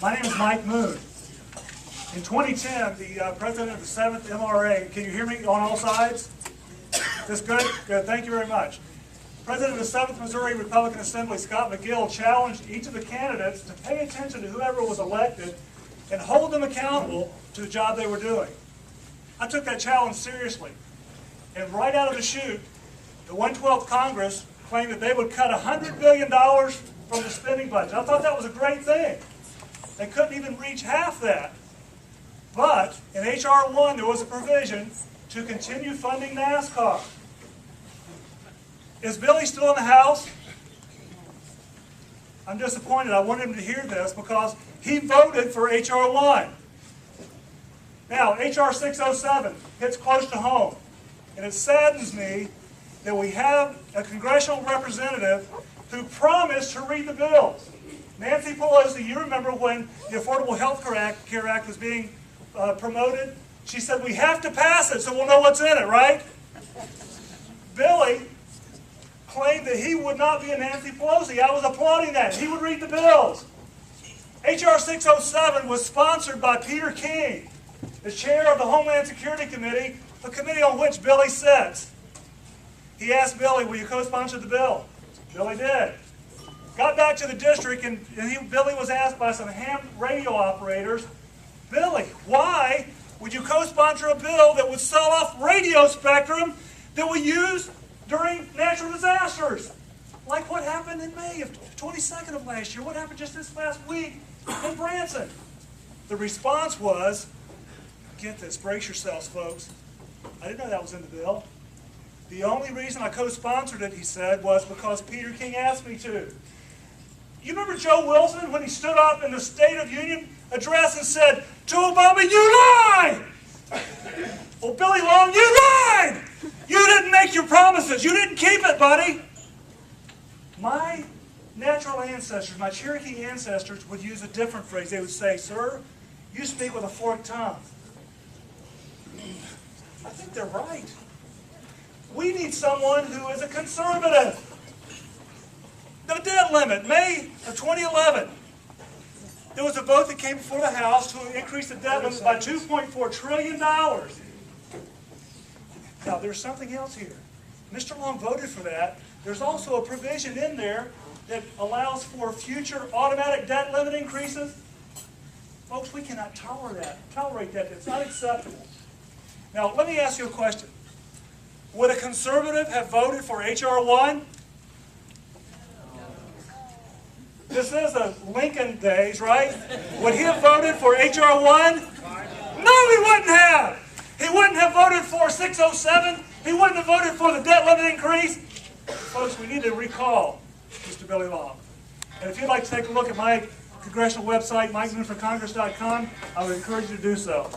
My name is Mike Moon. In 2010, the president of the 7th MRA, can you hear me on all sides? Is this good? Good, thank you very much. President of the 7th Missouri Republican Assembly, Scott McGill, challenged each of the candidates to pay attention to whoever was elected and hold them accountable to the job they were doing. I took that challenge seriously. And right out of the chute, the 112th Congress claimed that they would cut $100 billion from the spending budget. I thought that was a great thing. They couldn't even reach half that. But in H.R. 1, there was a provision to continue funding NASCAR. Is Billy still in the House? I'm disappointed. I wanted him to hear this because he voted for H.R. 1. Now, H.R. 607 hits close to home. And it saddens me that we have a congressional representative who promised to read the bills. Nancy Pelosi, you remember when the Affordable Health Care Act was being promoted? She said, we have to pass it so we'll know what's in it, right? Billy claimed that he would not be a Nancy Pelosi. I was applauding that. He would read the bills. H.R. 607 was sponsored by Peter King, the chair of the Homeland Security Committee, a committee on which Billy sits. He asked Billy, will you co-sponsor the bill? Billy did. Got back to the district, and Billy was asked by some ham radio operators, Billy, why would you co-sponsor a bill that would sell off radio spectrum that we use during natural disasters? Like what happened in May of 22nd of last year. What happened just this last week in Branson? The response was, get this, brace yourselves, folks. I didn't know that was in the bill. The only reason I co-sponsored it, he said, was because Peter King asked me to. You remember Joe Wilson when he stood up in the State of Union address and said, to Obama, you lied! Well, Billy Long, you lied! You didn't make your promises. You didn't keep it, buddy. My natural ancestors, my Cherokee ancestors, would use a different phrase. They would say, sir, you speak with a forked tongue. I think they're right. We need someone who is a conservative. The debt limit, May of 2011. There was a vote that came before the House to increase the debt limit by $2.4 trillion. Now, there's something else here. Mr. Long voted for that. There's also a provision in there that allows for future automatic debt limit increases. Folks, we cannot tolerate that. It's not acceptable. Now, let me ask you a question. Would a conservative have voted for H.R. 1? This is the Lincoln days, right? Would he have voted for H.R. 1? No, he wouldn't have. He wouldn't have voted for 607. He wouldn't have voted for the debt limit increase. Folks, we need to recall Mr. Billy Long. And if you'd like to take a look at my congressional website, MikeMoonForCongress.com, I would encourage you to do so.